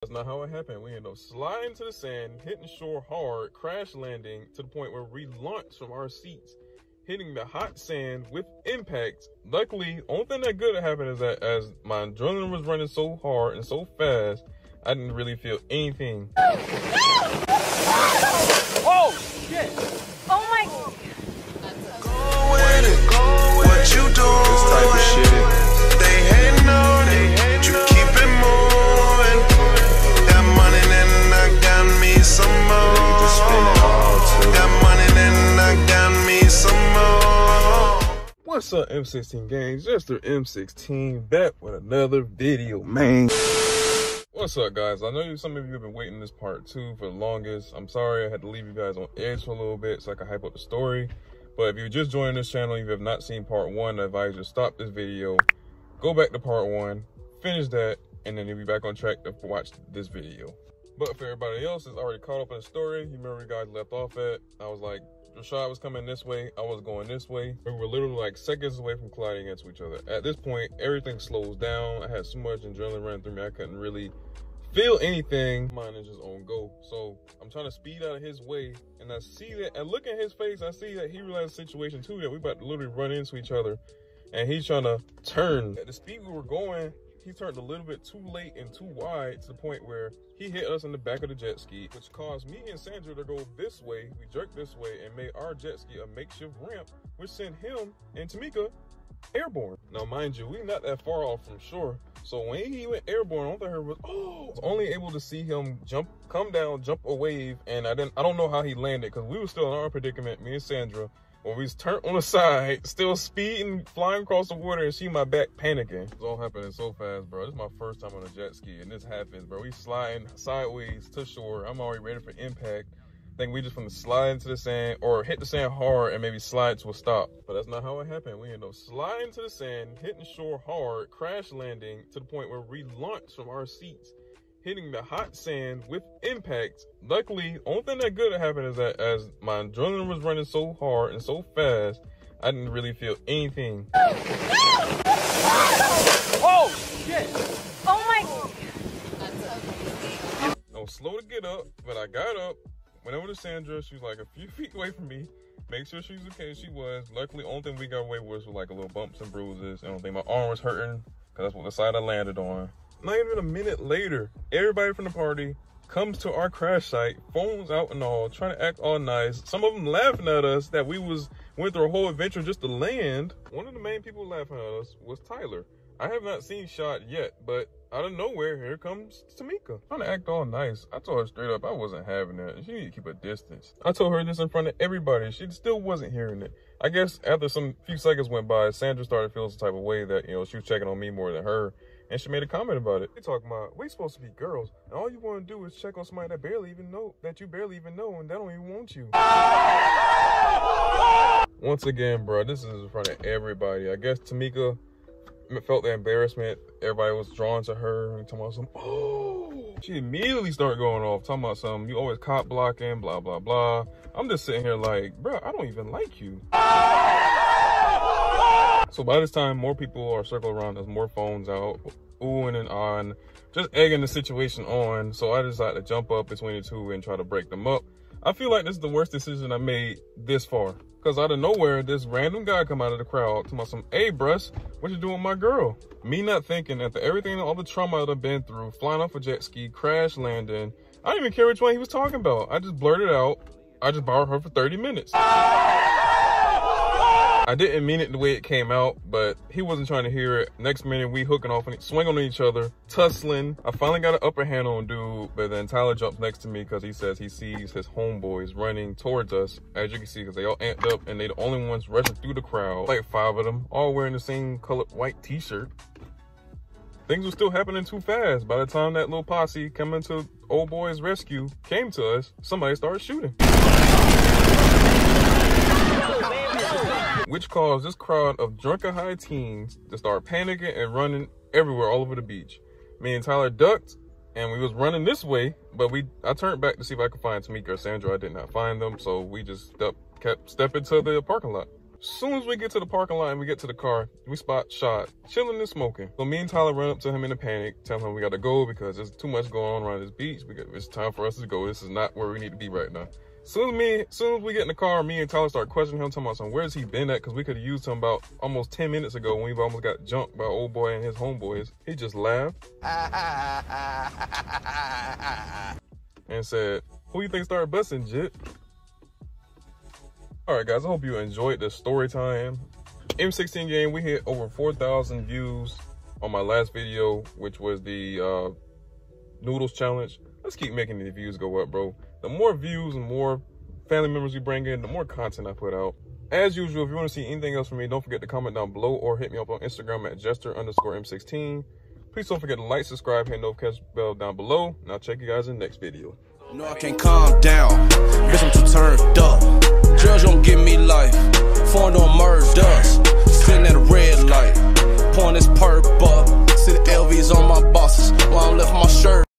That's not how it happened. We ended up sliding to the sand, hitting shore hard, crash landing to the point where we launched from our seats, hitting the hot sand with impact. Luckily, only thing that good happened is that as my adrenaline was running so hard and so fast, I didn't really feel anything. Oh shit! Oh my! What you doing? This type of shit. They hating on it. You keep it moving. Got money, then I got me some more. Got money, then I got me some more. What's up, M16 gangs? Just the M16 back with another video, man. What's up, guys? I know some of you have been waiting this part 2 for the longest. I'm sorry I had to leave you guys on edge for a little bit so I could hype up the story. But if you're just joining this channel, if you have not seen part 1, I advise you to stop this video, go back to part 1, finish that, and then you'll be back on track to watch this video. But for everybody else that's already caught up in the story, you remember where you guys left off at. I was like, Rashad was coming this way, I was going this way. We were literally like seconds away from colliding against each other. At this point, everything slows down. I had so much adrenaline running through me, I couldn't really feel anything. Mine is just on go. So I'm trying to speed out of his way, and I see that, and look at his face, I see that he realized the situation too, that we about to literally run into each other, and he's trying to turn. At the speed we were going, he turned a little bit too late and too wide to the point where he hit us in the back of the jet ski, which caused me and Sandra to go this way. We jerked this way and made our jet ski a makeshift ramp, which sent him and Tamika airborne. Now, mind you, we're not that far off from shore. So when he went airborne, all I heard was, oh, I was only able to see him come down, jump a wave, and I don't know how he landed, because we were still in our predicament, me and Sandra, when we was turned on the side, still speeding, flying across the water, and she in my back panicking. It's all happening so fast, bro. This is my first time on a jet ski, and this happens, bro. We sliding sideways to shore. I'm already ready for impact. I think we just want to slide into the sand, or hit the sand hard and maybe slide to a stop. But that's not how it happened. We ended up sliding to the sand, hitting shore hard, crash landing to the point where we launched from our seats, hitting the hot sand with impact. Luckily, only thing that good happened is that as my adrenaline was running so hard and so fast, I didn't really feel anything. Oh shit! Oh my! I was slow to get up, but I got up, went over to Sandra. She was like a few feet away from me, make sure she was okay. She was. Luckily, only thing we got away with was like a little bumps and bruises. I don't think my arm was hurting, because that's what the side I landed on. Not even a minute later, everybody from the party comes to our crash site, phones out and all, trying to act all nice. Some of them laughing at us that we went through a whole adventure just to land. One of the main people laughing at us was Tyler. I have not seen Shot yet, but out of nowhere, here comes Tamika, trying to act all nice. I told her straight up I wasn't having it. She needed to keep a distance. I told her this in front of everybody. She still wasn't hearing it. I guess after some few seconds went by, Sandra started feeling some type of way that, you know, she was checking on me more than her. And she made a comment about it. They talking about, we supposed to be girls, and all you want to do is check on somebody that you barely even know, and they don't even want you. Once again, bro, this is in front of everybody. I guess Tamika felt the embarrassment. Everybody was drawn to her and talking about some, oh. She immediately started going off, talking about some, you always cop blocking, blah, blah, blah. I'm just sitting here like, bro, I don't even like you. So by this time, more people are circling around us, more phones out, oohing and on, just egging the situation on. So I decided to jump up between the two and try to break them up. I feel like this is the worst decision I made this far. Because out of nowhere, this random guy come out of the crowd talking about some, hey, bruh, what you doing with my girl? Me not thinking, after everything, all the trauma I've been through, flying off a jet ski, crash landing, I didn't even care which one he was talking about. I just blurted out, I just borrowed her for 30 minutes. I didn't mean it the way it came out, but he wasn't trying to hear it. Next minute, we hooking off and swinging on each other, tussling. I finally got an upper hand on dude, but then Tyler jumps next to me because he says he sees his homeboys running towards us. As you can see, because they all amped up and they the only ones rushing through the crowd. Like 5 of them, all wearing the same colored white t-shirt. Things were still happening too fast. By the time that little posse coming to old boy's rescue came to us, somebody started shooting. Which caused this crowd of drunken high teens to start panicking and running everywhere all over the beach. Me and Tyler ducked, and we was running this way, but I turned back to see if I could find Tamika or Sandra. I did not find them, so we just kept stepping to the parking lot. Soon as we get to the parking lot and we get to the car, we spot Shot chilling and smoking. So me and Tyler run up to him in a panic, tell him we gotta go because there's too much going on around this beach. It's time for us to go. This is not where we need to be right now. Soon as we get in the car, me and Tyler start questioning him, talking about some, where's he been at? Because we could have used him about almost 10 minutes ago when we almost got jumped by old boy and his homeboys. He just laughed and said, who you think started busting, Jit? All right, guys, I hope you enjoyed the story time. M16 game, we hit over 4,000 views on my last video, which was the noodles challenge. Let's keep making the views go up, bro. The more views and more family members we bring in, the more content I put out. As usual, if you want to see anything else from me, don't forget to comment down below or hit me up on Instagram at Jester_M16. Please don't forget to like, subscribe, hit the notification bell down below, and I'll check you guys in the next video. No, I can't calm down. Bitch, I'm too turned up. Judge don't give me life. Foreign on murder dust. Sitting at a red light. Pouring this perp up. See the LVs on my bosses while I'm left my shirt.